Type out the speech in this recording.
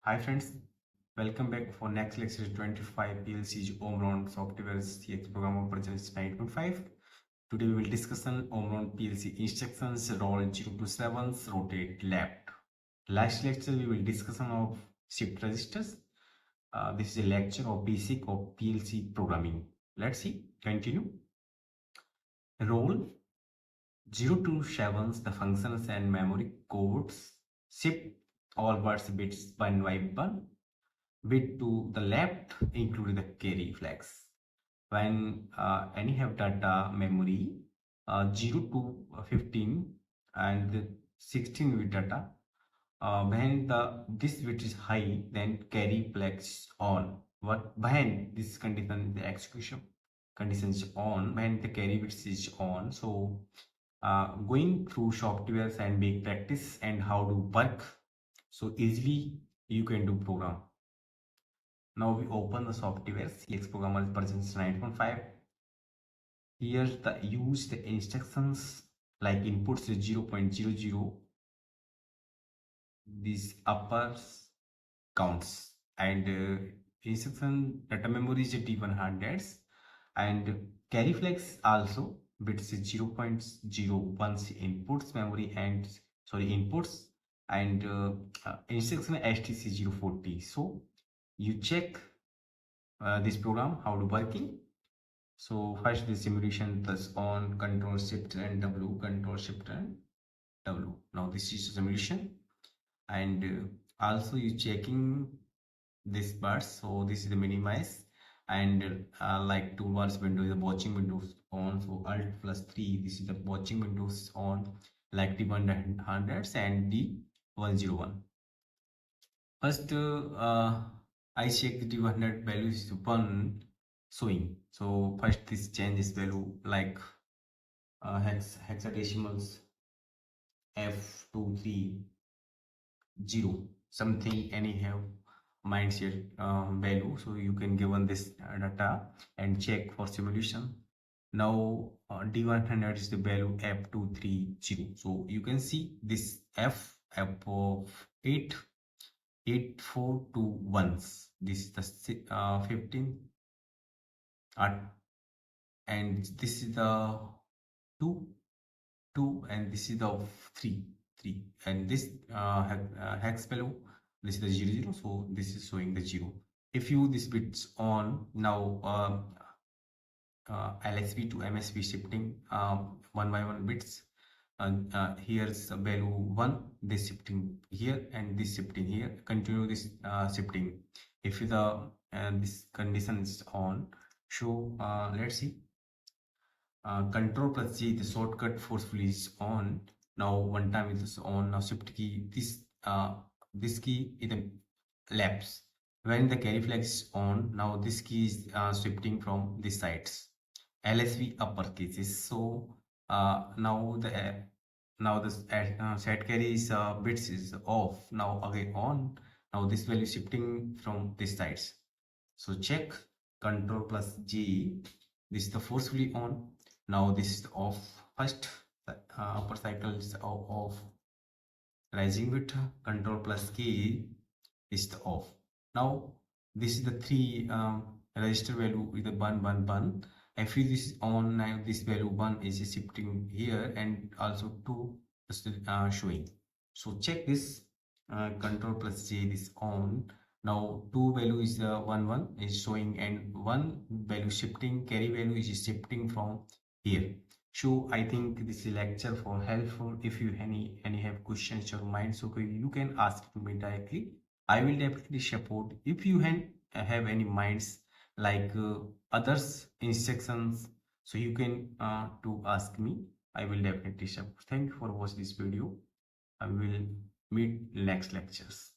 Hi friends, welcome back for next lecture 25 PLC Omron software CX program version 9.5. Today we will discuss on Omron PLC instructions roll 0 to 7 rotate left. Last lecture we will discuss on of shift registers. This is a lecture of basic of PLC programming. Let's see, continue. Roll 0 to 7 the functions and memory codes shift all words bits one by one. Bit to the left including the carry flags. When any have data memory 0 to 15 and 16 with data, when this bit is high, then carry flags on. What when this condition the execution condition is on, when the carry bit is on. So going through softwares and make practice and how to work so easily you can do program. Now we open the software CX Programmer version 9.5. Here the use the instructions like inputs is 0.00, these uppers counts, and instruction data memory is D100, and carry flags also bits is 0.01 inputs memory and inputs, and instruction RTCC 040. So you check this program how to working. So first the simulation plus on control shift and W, control shift and W. Now this is simulation, and also you checking this part. So this is the minimize, and like toolbars window is the watching windows on. So Alt plus 3, this is the watching windows on, like the 100s and the 101. First I check the 200 value is 1 showing. So first this changes value like hexadecimals F230 something any have mindset value. So you can give on this data and check for simulation. Now D100 is the value F230. So you can see this F of 842 this is the 15 and this is the 2 and this is the 3 and this hex value, this is the 00. So this is showing the 0. If you this bits on, now LSB to MSB shifting one by one bits, and here's the value 1, this shifting here and this shifting here, continue this shifting. If the this condition is on, so let's see, control plus G, the shortcut forcefully is on. Now one time it is on. Now shift key, this key is the lapse. When the carry flag is on, now this key is shifting from the sides, LSV upper cases. So now the set carry is bits is off, now again on. Now this value shifting from this sides. So check control plus G, this is the forcefully on. Now this is off. First upper cycle is off, rising with control plus K is the off. Now this is the 3 register value with the 1. If this is on, now this value 1 is shifting here and also 2 is showing. So check this control plus J is on. Now 2 value is 1 is showing and 1 value shifting, carry value is shifting from here. So I think this is lecture for helpful. If you any have questions or mind, so you can ask to me directly. I will definitely support. If you have any minds like others instructions, so you can to ask me. I will definitely support. Thank you for watching this video. I will meet next lectures.